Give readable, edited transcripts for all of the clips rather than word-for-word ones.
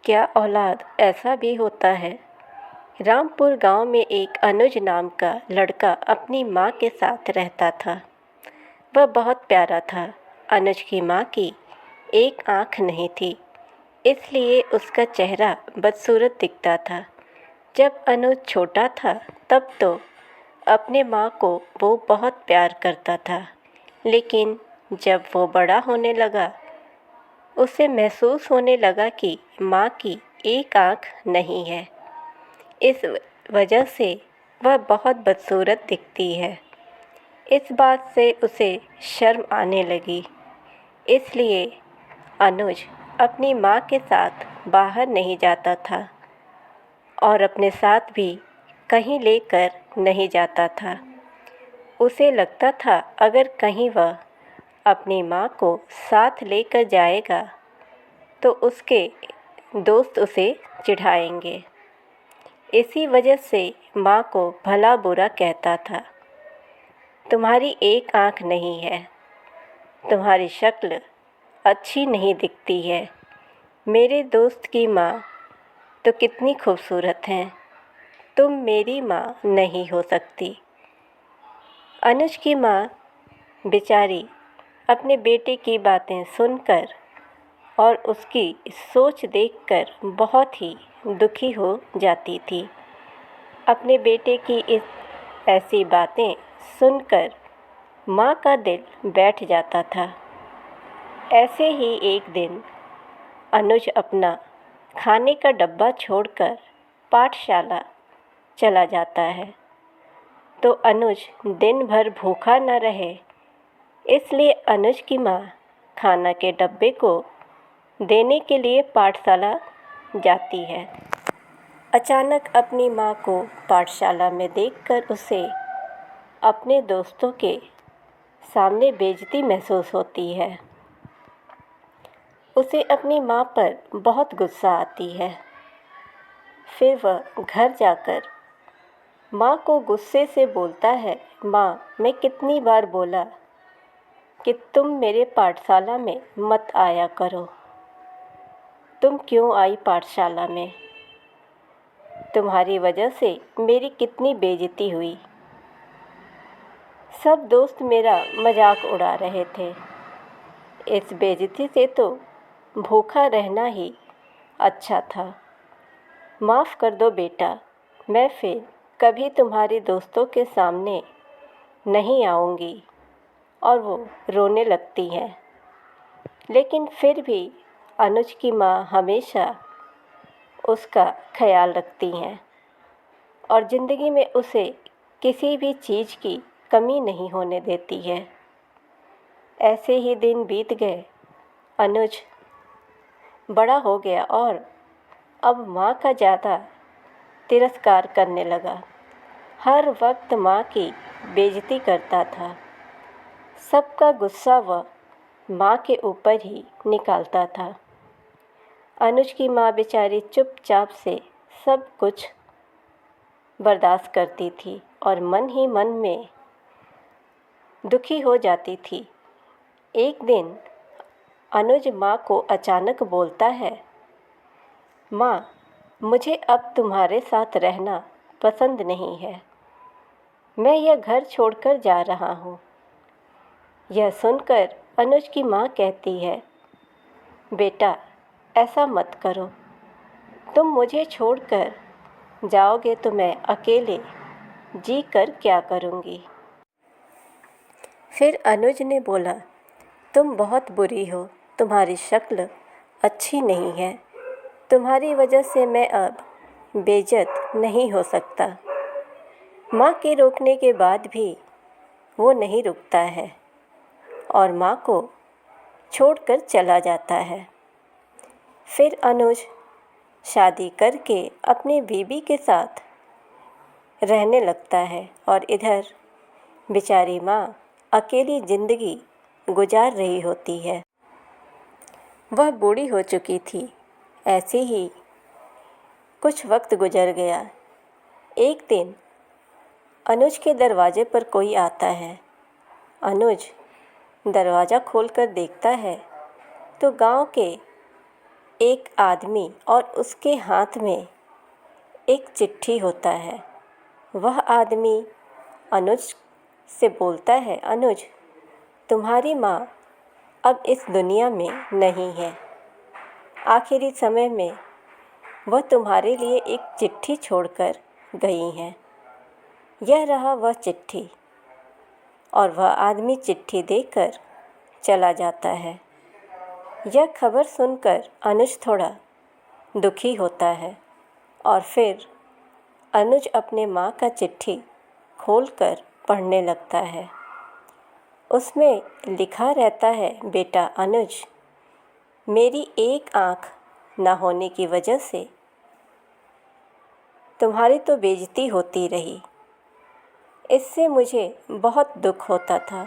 क्या औलाद ऐसा भी होता है। रामपुर गांव में एक अनुज नाम का लड़का अपनी माँ के साथ रहता था। वह बहुत प्यारा था। अनुज की माँ की एक आँख नहीं थी, इसलिए उसका चेहरा बदसूरत दिखता था। जब अनुज छोटा था तब तो अपने माँ को वो बहुत प्यार करता था, लेकिन जब वो बड़ा होने लगा उसे महसूस होने लगा कि माँ की एक आँख नहीं है। इस वजह से वह बहुत बदसूरत दिखती है। इस बात से उसे शर्म आने लगी, इसलिए अनुज अपनी माँ के साथ बाहर नहीं जाता था और अपने साथ भी कहीं लेकर नहीं जाता था। उसे लगता था अगर कहीं वह अपनी माँ को साथ लेकर जाएगा तो उसके दोस्त उसे चिढ़ाएंगे। इसी वजह से माँ को भला बुरा कहता था। तुम्हारी एक आँख नहीं है, तुम्हारी शक्ल अच्छी नहीं दिखती है। मेरे दोस्त की माँ तो कितनी खूबसूरत हैं, तुम मेरी माँ नहीं हो सकती। अनुज की माँ बेचारी अपने बेटे की बातें सुनकर और उसकी सोच देखकर बहुत ही दुखी हो जाती थी। अपने बेटे की इस ऐसी बातें सुनकर माँ का दिल बैठ जाता था। ऐसे ही एक दिन अनुज अपना खाने का डब्बा छोड़कर पाठशाला चला जाता है। तो अनुज दिन भर भूखा न रहे, इसलिए अनुज की माँ खाना के डब्बे को देने के लिए पाठशाला जाती है। अचानक अपनी माँ को पाठशाला में देखकर उसे अपने दोस्तों के सामने बेइज्जती महसूस होती है। उसे अपनी माँ पर बहुत गुस्सा आती है। फिर वह घर जाकर माँ को गुस्से से बोलता है, माँ, मैं कितनी बार बोला कि तुम मेरे पाठशाला में मत आया करो। तुम क्यों आई पाठशाला में? तुम्हारी वजह से मेरी कितनी बेइज्जती हुई। सब दोस्त मेरा मजाक उड़ा रहे थे। इस बेइज्जती से तो भूखा रहना ही अच्छा था। माफ़ कर दो बेटा, मैं फिर कभी तुम्हारे दोस्तों के सामने नहीं आऊँगी। और वो रोने लगती है। लेकिन फिर भी अनुज की माँ हमेशा उसका ख्याल रखती हैं और ज़िंदगी में उसे किसी भी चीज़ की कमी नहीं होने देती है। ऐसे ही दिन बीत गए। अनुज बड़ा हो गया और अब माँ का ज़्यादा तिरस्कार करने लगा। हर वक्त माँ की बेइज्जती करता था। सबका गुस्सा वह माँ के ऊपर ही निकालता था। अनुज की माँ बेचारी चुपचाप से सब कुछ बर्दाश्त करती थी और मन ही मन में दुखी हो जाती थी। एक दिन अनुज माँ को अचानक बोलता है, माँ, मुझे अब तुम्हारे साथ रहना पसंद नहीं है। मैं यह घर छोड़कर जा रहा हूँ। यह सुनकर अनुज की माँ कहती है, बेटा, ऐसा मत करो। तुम मुझे छोड़कर जाओगे तो मैं अकेले जी कर क्या करूँगी। फिर अनुज ने बोला, तुम बहुत बुरी हो, तुम्हारी शक्ल अच्छी नहीं है। तुम्हारी वजह से मैं अब बेइज्जत नहीं हो सकता। माँ के रोकने के बाद भी वो नहीं रुकता है और माँ को छोड़कर चला जाता है। फिर अनुज शादी करके अपनी बीवी के साथ रहने लगता है और इधर बेचारी माँ अकेली ज़िंदगी गुजार रही होती है। वह बूढ़ी हो चुकी थी। ऐसे ही कुछ वक्त गुजर गया। एक दिन अनुज के दरवाजे पर कोई आता है। अनुज दरवाज़ा खोलकर देखता है तो गांव के एक आदमी और उसके हाथ में एक चिट्ठी होता है। वह आदमी अनुज से बोलता है, अनुज, तुम्हारी माँ अब इस दुनिया में नहीं है। आखिरी समय में वह तुम्हारे लिए एक चिट्ठी छोड़कर गई हैं। यह रहा वह चिट्ठी। और वह आदमी चिट्ठी देकर चला जाता है। यह खबर सुनकर अनुज थोड़ा दुखी होता है और फिर अनुज अपने माँ का चिट्ठी खोलकर पढ़ने लगता है। उसमें लिखा रहता है, बेटा अनुज, मेरी एक आँख ना होने की वजह से तुम्हारी तो बेइज्जती होती रही। इससे मुझे बहुत दुख होता था,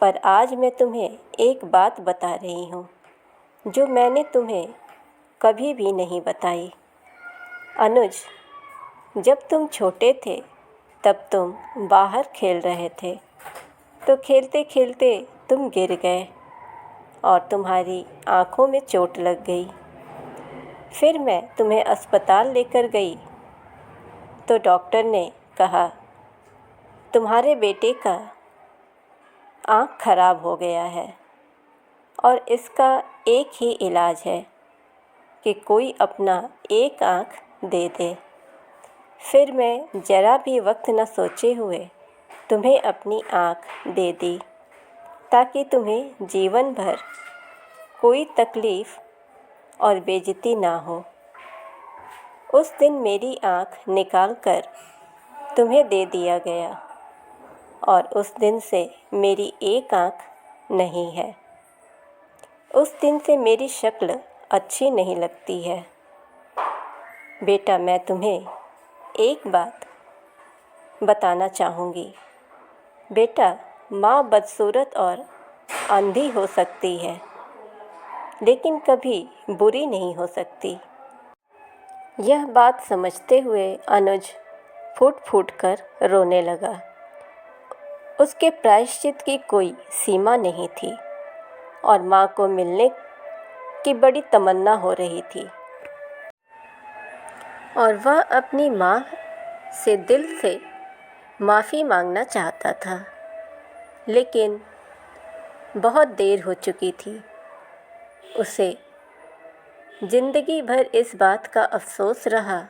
पर आज मैं तुम्हें एक बात बता रही हूँ जो मैंने तुम्हें कभी भी नहीं बताई। अनुज, जब तुम छोटे थे तब तुम बाहर खेल रहे थे, तो खेलते खेलते तुम गिर गए और तुम्हारी आँखों में चोट लग गई। फिर मैं तुम्हें अस्पताल लेकर गई तो डॉक्टर ने कहा तुम्हारे बेटे का आँख खराब हो गया है और इसका एक ही इलाज है कि कोई अपना एक आँख दे दे। फिर मैं ज़रा भी वक्त न सोचे हुए तुम्हें अपनी आँख दे दी ताकि तुम्हें जीवन भर कोई तकलीफ़ और बेइज्जती ना हो। उस दिन मेरी आँख निकाल कर तुम्हें दे दिया गया और उस दिन से मेरी एक आँख नहीं है। उस दिन से मेरी शक्ल अच्छी नहीं लगती है। बेटा, मैं तुम्हें एक बात बताना चाहूँगी। बेटा, माँ बदसूरत और अंधी हो सकती है, लेकिन कभी बुरी नहीं हो सकती। यह बात समझते हुए अनुज फूट फूट कर रोने लगा। उसके प्रायश्चित की कोई सीमा नहीं थी और माँ को मिलने की बड़ी तमन्ना हो रही थी और वह अपनी माँ से दिल से माफ़ी मांगना चाहता था, लेकिन बहुत देर हो चुकी थी। उसे ज़िंदगी भर इस बात का अफ़सोस रहा,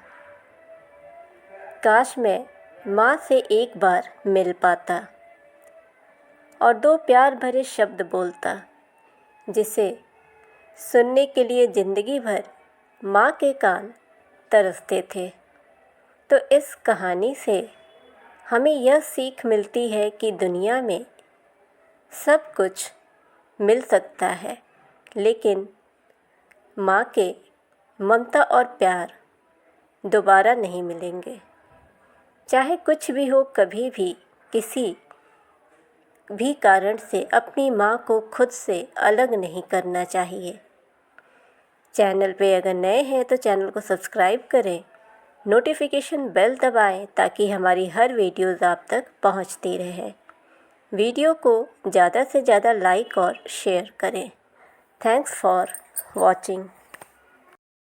काश मैं माँ से एक बार मिल पाता और दो प्यार भरे शब्द बोलता, जिसे सुनने के लिए ज़िंदगी भर माँ के कान तरसते थे। तो इस कहानी से हमें यह सीख मिलती है कि दुनिया में सब कुछ मिल सकता है, लेकिन माँ के ममता और प्यार दोबारा नहीं मिलेंगे। चाहे कुछ भी हो, कभी भी किसी भी कारण से अपनी माँ को खुद से अलग नहीं करना चाहिए। चैनल पे अगर नए हैं तो चैनल को सब्सक्राइब करें, नोटिफिकेशन बेल दबाएं ताकि हमारी हर वीडियोज़ आप तक पहुंचती रहे। वीडियो को ज़्यादा से ज़्यादा लाइक और शेयर करें। Thanks for watching.